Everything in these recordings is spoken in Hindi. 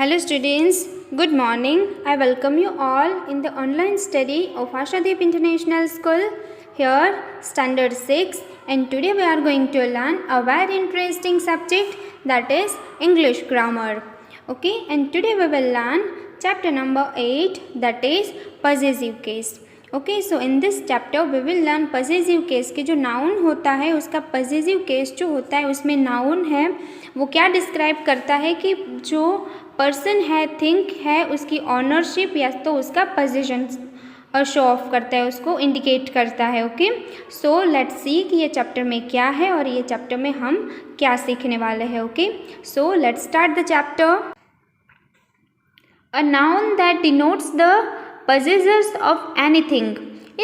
Hello students, good morning. I welcome you all in the online study of Ashadeep International School. Here standard 6 and today we are going to learn a very interesting subject, that is English grammar. Okay, and today we will learn chapter number 8, that is possessive case. Okay so in this chapter we will learn possessive case के जो नाउन होता है उसका पजेसिव केस जो होता है उसमें नाउन है वो क्या डिस्क्राइब करता है कि जो पर्सन है, थिंग है, उसकी ऑनरशिप या तो उसका पोजीशन शो ऑफ करता है, उसको इंडिकेट करता है. ओके सो लेट्स सी कि ये चैप्टर में क्या है और ये चैप्टर में हम क्या सीखने वाले हैं. Okay so let's start the chapter. A noun that denotes the possessors of anything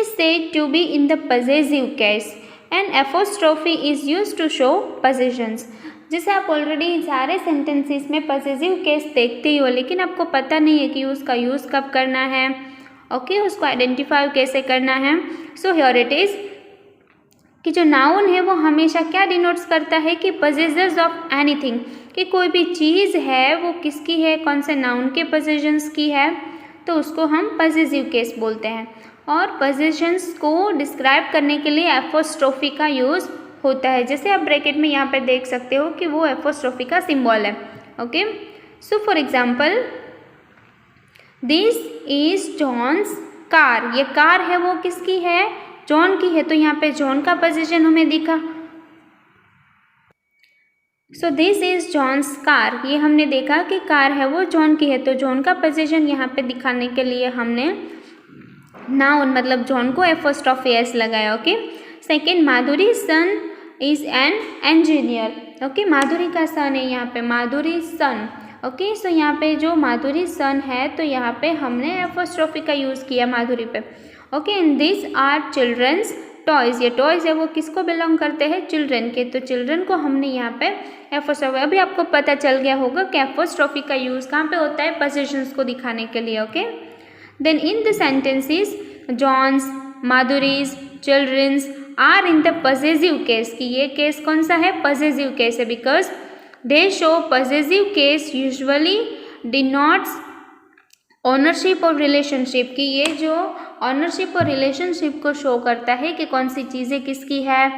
is said to be in the possessive case. An apostrophe is used to show possessions. जैसे आप ऑलरेडी सारे सेंटेंसेस में पॉसेसिव केस देखते ही हो, लेकिन आपको पता नहीं है कि उसका यूज़ कब करना है. ओके उसको आइडेंटिफाई कैसे करना है. सो हियर इट इज़ कि जो नाउन है वो हमेशा क्या डिनोट्स करता है कि possessors ऑफ एनीथिंग, कि कोई भी चीज़ है वो किसकी है, कौन से नाउन के पोजेशंस की है, तो उसको हम पॉसेसिव केस बोलते हैं. और पोजेशंस को डिस्क्राइब करने के लिए एपोस्ट्रोफी का यूज़ होता है. जैसे आप ब्रैकेट में यहाँ पे देख सकते हो कि वो एपोस्ट्रोफी का सिंबल है. Okay so for example this is John's car. ये कार है वो किसकी है, जॉन की है, तो यहाँ पे जॉन का पोजीशन हमें दिखा. So this is John's car, ये हमने देखा कि कार है वो जॉन की है, तो जॉन का पोजीशन यहाँ पे दिखाने के लिए हमने नाउन मतलब जॉन को एपोस्ट्रोफी एस लगाया. Okay second Madhuri son is an engineer. Okay Madhuri का सन है यहाँ पे, माधुरी सन. ओके सो यहाँ पे जो माधुरी सन है तो यहाँ पे हमने एपोस्ट्रोफी का यूज़ किया माधुरी पे. Okay in this are children's toys. ये टॉयज़ है वो किसको बिलोंग करते हैं, चिल्ड्रन के, तो चिल्ड्रन को हमने यहाँ पे एपोस्ट्रोफी. अभी आपको पता चल गया होगा कि एपोस्ट्रोफी का यूज़ कहाँ पे होता है, पोजीशंस को दिखाने के लिए. Okay then in the sentences John's, Madhuri's, children's are in the possessive case, कि ये केस कौन सा है, पॉसेसिव केस है, because they show possessive case usually denotes ownership और रिलेशनशिप, कि ये जो ऑनरशिप और रिलेशनशिप को शो करता है कि कौन सी चीज़ें किसकी है.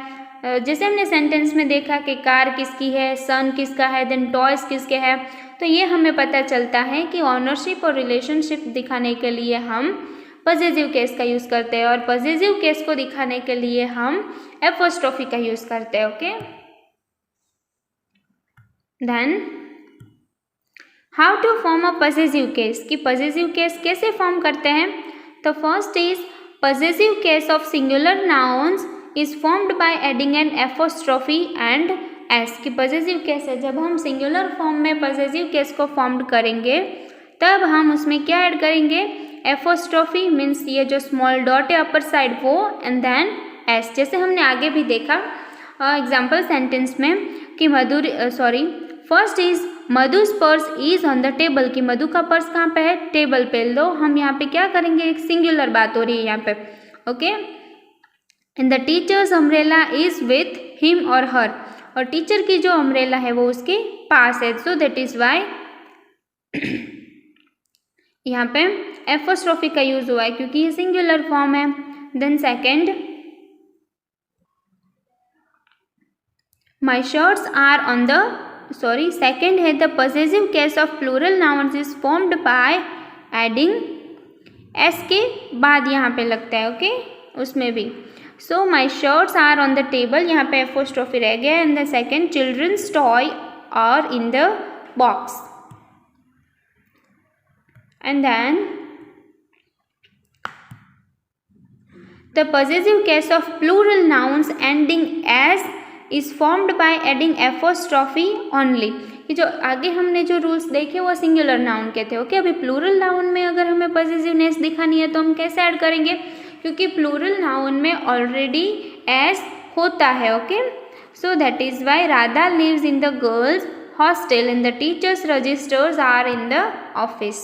जैसे हमने सेंटेंस में देखा कि कार किसकी है, सन किसका है, देन टॉयज़ किसके है, तो ये हमें पता चलता है कि ऑनरशिप और रिलेशनशिप दिखाने के लिए हम पॉसेसिव केस का यूज़ करते हैं और पॉसेसिव केस को दिखाने के लिए हम एपोस्ट्रोफी का यूज़ करते हैं. Okay then how to form a possessive case, कि पॉसेसिव केस कैसे फॉर्म करते हैं. तो first is possessive case of singular nouns is formed by adding an apostrophe and s. की पॉसेसिव केस है, जब हम सिंगुलर फॉर्म में पॉसेसिव केस को फॉर्म करेंगे तब हम उसमें क्या ऐड करेंगे, एपोस्ट्रोफी मीन्स ये जो स्मॉल डॉट है अपर साइड वो, एंड देन एस. जैसे हमने आगे भी देखा एग्जाम्पल सेंटेंस में कि first is Madhu's purse is on the table, कि मधु का पर्स कहाँ पे है, टेबल पे. लो हम यहाँ पे क्या करेंगे, एक सिंगुलर बात हो रही है यहाँ पे. Okay and the teachers umbrella is with him और हर, और टीचर की जो अम्ब्रेला है वो उसके पास है, सो दैट इज वाई यहाँ पे एपोस्ट्रोफी का यूज हुआ है क्योंकि ये सिंगुलर फॉर्म है. Then second my shirts are on the second है the possessive case of plural nouns is formed by adding S के बाद यहाँ पे लगता है. ओके उसमें भी so my shirts are on the table, यहाँ पे एपोस्ट्रोफी रह गया. And the second children's toy are in the box. And then the possessive case of plural nouns ending S is formed by adding apostrophe only. कि जो आगे हमने जो रूल्स देखे वो सिंगुलर नाउन के थे. ओके अभी प्लूरल नाउन में अगर हमें पॉसेसिवनेस दिखानी है तो हम कैसे ऐड करेंगे, क्योंकि प्लूरल नाउन में ऑलरेडी एस होता है. Okay so that is why Radha lives in the girls hostel and the teachers registers are in the office.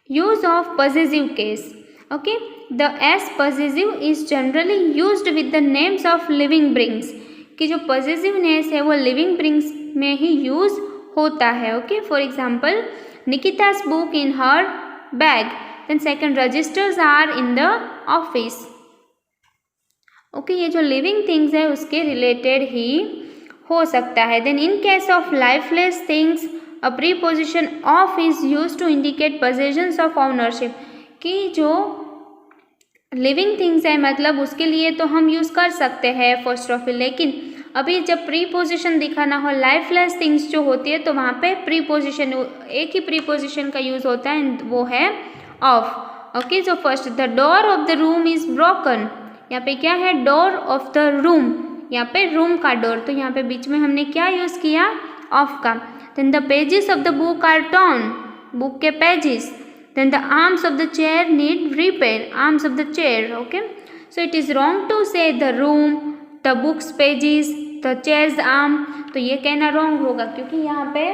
Use of possessive case. Okay, the S possessive is generally used with the names of living beings, कि जो possessiveness है वो living beings में ही यूज़ होता है. Okay, for example Nikita's book in her bag. Then second, registers are in the office. Okay, ये जो लिविंग थिंग्स है उसके रिलेटेड ही हो सकता है. Then in case of lifeless things a preposition of is used to indicate possessions of ownership. कि जो लिविंग थिंग्स है मतलब उसके लिए तो हम यूज़ कर सकते हैं एपोस्ट्रोफी, लेकिन अभी जब प्रीपोजिशन दिखाना हो लाइफलेस थिंग्स जो होती है तो वहाँ पे प्रीपोजिशन, एक ही प्रीपोजिशन का यूज़ होता है, वो है ऑफ. ओके, जो first, the door of the room is broken. यहाँ पे क्या है, डोर ऑफ द रूम, यहाँ पे रूम का डोर, तो यहाँ पे बीच में हमने क्या यूज़ किया, ऑफ का. Then the pages of the book are torn, book के pages. Then the arms of the chair need repair, arms of the chair. Okay, so it is wrong to say the room, the books pages, the chairs arm. तो ये कहना रॉन्ग होगा क्योंकि यहाँ पे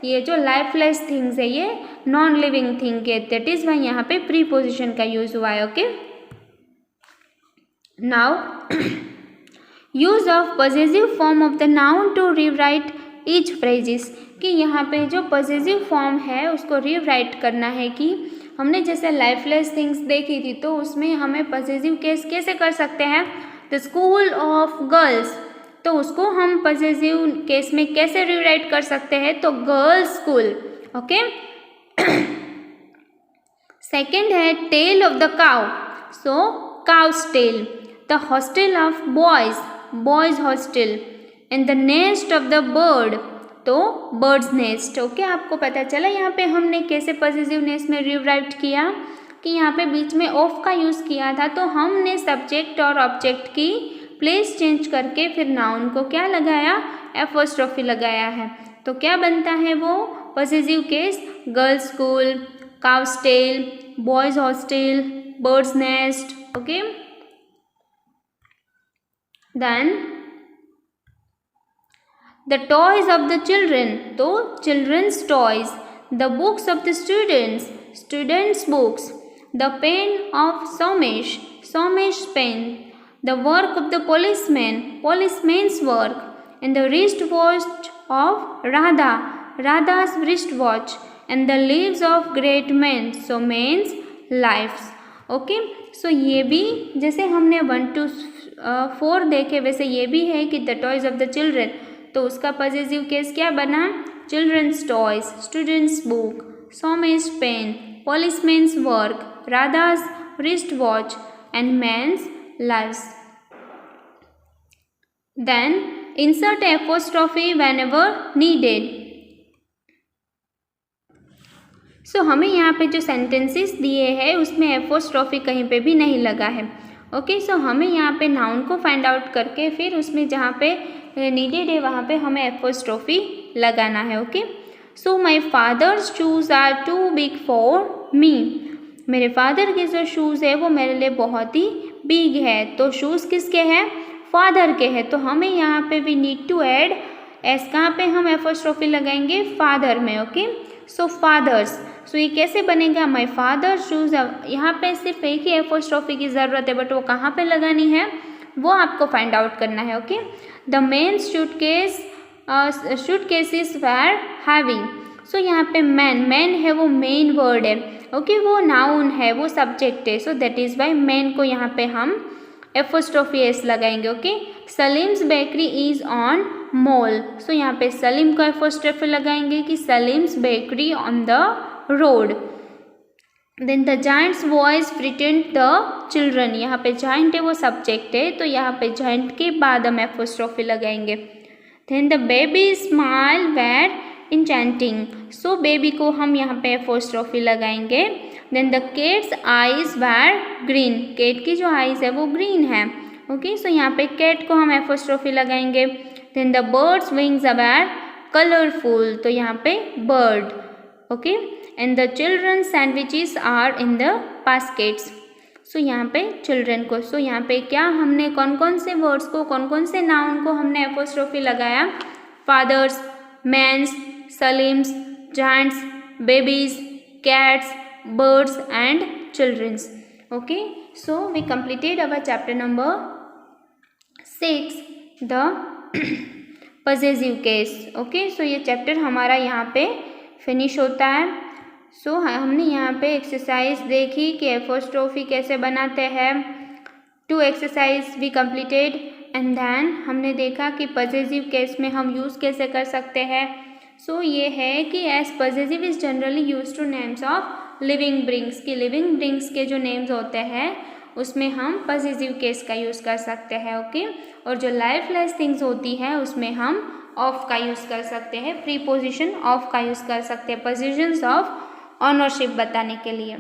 ये जो लाइफलेस थिंग्स है ये नॉन लिविंग थिंग है, दैट इज़ वाई यहाँ पे प्रीपोजिशन का यूज़ हुआ है. Okay, now use of possessive form of the noun to rewrite each phrases. कि यहाँ पे जो possessive form है उसको rewrite करना है. कि हमने जैसे lifeless things देखी थी तो उसमें हमें possessive case कैसे कर सकते हैं, the school of girls, तो उसको हम possessive case में कैसे rewrite कर सकते हैं, तो girls school. ओके, सेकेंड है tail of the cow, so cow's tail. The hostel of boys, boys hostel. And the nest of the bird, तो bird's nest. ओके, आपको पता चला यहाँ पे हमने कैसे पॉजिटिवनेस में रिवराइट किया कि यहाँ पे बीच में ऑफ का यूज़ किया था, तो हमने सब्जेक्ट और ऑब्जेक्ट की प्लेस चेंज करके फिर नाउन को क्या लगाया, एपोस्ट्रोफी लगाया है. तो क्या बनता है वो positive case, girls school, cows tail, boys hostel, birds nest. Okay, then the toys of the children, तो children's toys. The books of the students, students books. The pen of Somesh, Somesh's pen. The work of the policeman, policeman's work. And the wristwatch of Radha, Radha's wristwatch. And the lives of great men, so men's lives. Okay, so ये भी जैसे हमने 1 to 4 देखे वैसे ये भी है कि the toys of the children, तो उसका पॉजिटिव केस क्या बना, children's toys, students book, Somesh pen, policeman's work, Radha's wristwatch, and man's lives. Then insert apostrophe whenever needed. सो हमें यहाँ पे जो सेंटेंसेस दिए हैं उसमें एपोस्ट्रोफी कहीं पे भी नहीं लगा है. ओके, सो हमें यहाँ पे नाउन को फाइंड आउट करके फिर उसमें जहाँ पे नीडेड है वहाँ पे हमें एपोस्ट्रोफी लगाना है. Okay, so my father's shoes are too big for me. मेरे फादर के जो शूज़ है वो मेरे लिए बहुत ही बिग है, तो शूज़ किसके हैं, फादर के हैं, तो हमें यहाँ पे भी नीड टू ऐड एस. कहाँ पे हम एपोस्ट्रोफी लगाएंगे, फादर में. ओके, सो फादर्स, सो ये कैसे बनेगा, माई फादर शूज़. यहाँ पे सिर्फ एक ही एपोस्ट्रोफी की ज़रूरत है, बट वो कहाँ पे लगानी है वो आपको फाइंड आउट करना है. Okay, the men suitcases were heavy. So यहाँ पे मैन, मैन है वो मेन वर्ड है. ओके, वो नाउन है, वो सब्जेक्ट है, so that is why man को यहाँ पे हम एपोस्ट्रोफी एस लगाएंगे. Okay, Salim's bakery is on mall. So यहाँ पे सलीम को एपोस्ट्रोफी लगाएंगे कि Salim's bakery on the road. Then the giant's voice frightened the children. यहाँ पे जाइंट है वो सब्जेक्ट है, तो यहाँ पे जाइंट के बाद हम एपोस्ट्रोफी लगाएंगे. Then the baby smile were enchanting. So baby को हम यहाँ पे एपोस्ट्रोफी लगाएंगे. Then the cat's eyes were green. Cat की जो आईज है वो ग्रीन है. ओके, सो यहाँ पे केट को हम एपोस्ट्रोफी लगाएंगे. Then the birds wings were colourful. तो यहाँ पे bird. Okay, and the children sandwiches are in the baskets. So यहाँ पे चिल्ड्रन को, सो यहाँ पे क्या हमने कौन कौन से वर्ड्स को, कौन कौन से नाउन को हमने एपोस्ट्रोफी लगाया, father's, man's, Salim's, giants, babies, cats, birds and children's. Okay, so we completed our chapter number 6, the possessive case. Okay, so ये चैप्टर हमारा यहाँ पे फिनिश होता है। सो हमने यहाँ पे एक्सरसाइज देखी कि एपोस्ट्रोफी कैसे बनाते हैं। 2 एक्सरसाइज भी कंप्लीटेड एंड देन हमने देखा कि पजेसिव केस में हम यूज़ कैसे कर सकते हैं। सो ये है कि as possessive is generally use to names of living beings, कि लिविंग ब्रिंग्स के जो नेम्स होते हैं उसमें हम पजेसिव केस का यूज़ कर सकते हैं। ओके, और जो लाइफलेस थिंग्स होती है उसमें हम ऑफ का यूज़ कर सकते हैं, प्रीपोजिशन ऑफ का यूज़ कर सकते हैं पोजीशंस ऑफ ऑनरशिप बताने के लिए।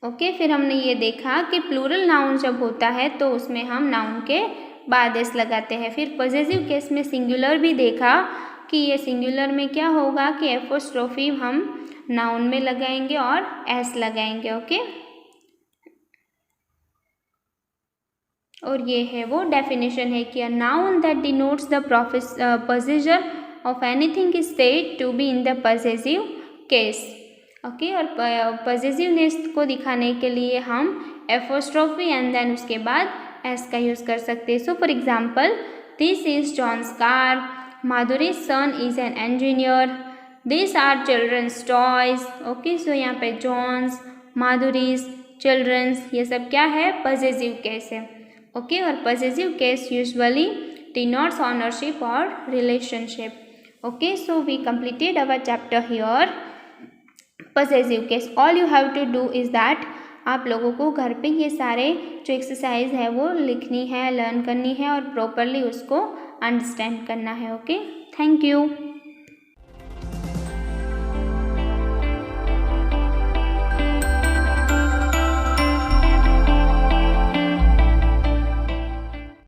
ओके, फिर हमने ये देखा कि प्लूरल नाउन जब होता है तो उसमें हम नाउन के बाद एस लगाते हैं। फिर पजेसिव केस में सिंगुलर भी देखा कि ये सिंगुलर में क्या होगा कि एपोस्ट्रोफी हम नाउन में लगाएंगे और एस लगाएंगे। ओके, और ये है वो डेफिनेशन है कि a noun that denotes the possessor of anything is said to be in the possessive case. Okay, और पजेसिवनेस को दिखाने के लिए हम एपोस्ट्रोफी एंड देन उसके बाद एस का यूज़ कर सकते हैं। So for example, this is John's car, Madhuri son is an engineer, this are children's toys. Okay, so यहाँ पे जॉन्स, माधुरीज, चिल्ड्रंस ये सब क्या है, पजेसिव केस है। ओके, और possessive case usually denotes ownership और relationship. Okay, so we completed our chapter here, possessive case. All you have to do is that आप लोगों को घर पे ये सारे जो एक्सरसाइज है वो लिखनी है, लर्न करनी है और प्रॉपरली उसको अंडरस्टैंड करना है। Okay, thank you.